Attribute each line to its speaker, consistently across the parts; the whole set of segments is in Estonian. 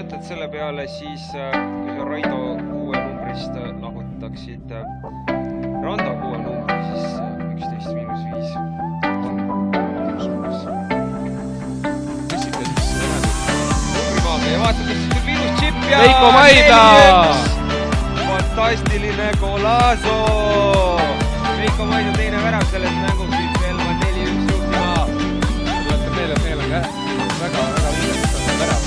Speaker 1: mõtled selle peale, siis kui sa Raido 6 numbrist lahutaksid Rando 6 numbri, siis 11 miinus 5 ja vaata, kus tuleb ilus džipp ja
Speaker 2: Veiko Maidla!
Speaker 1: Fantastiline Golazo! Veiko Maidla teine värav selles mängus, siis veel 4-1 juhtima.
Speaker 2: Tuletan meile, et meil on väga viiletud värav.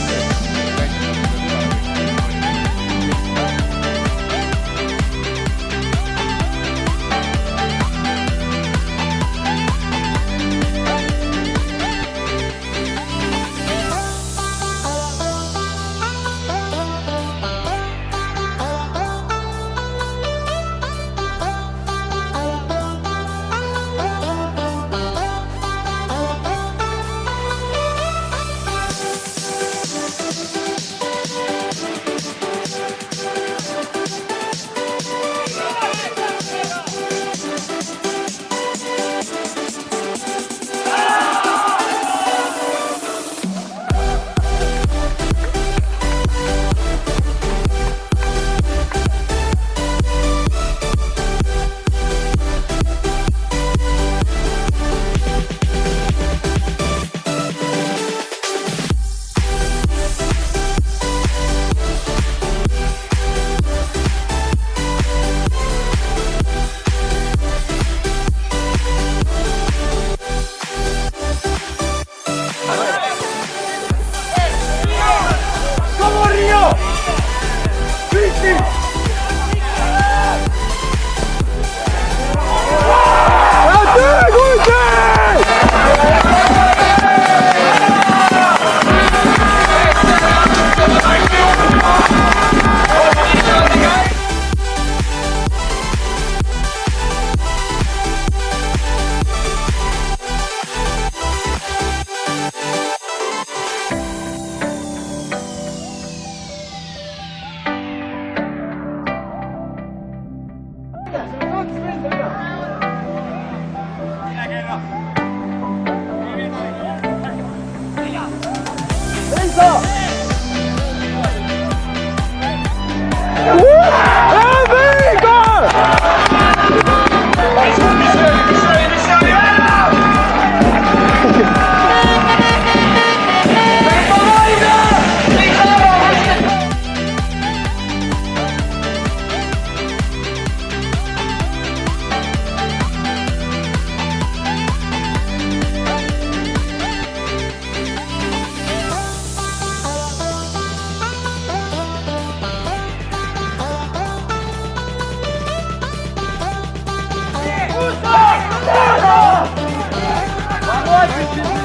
Speaker 3: Давайте,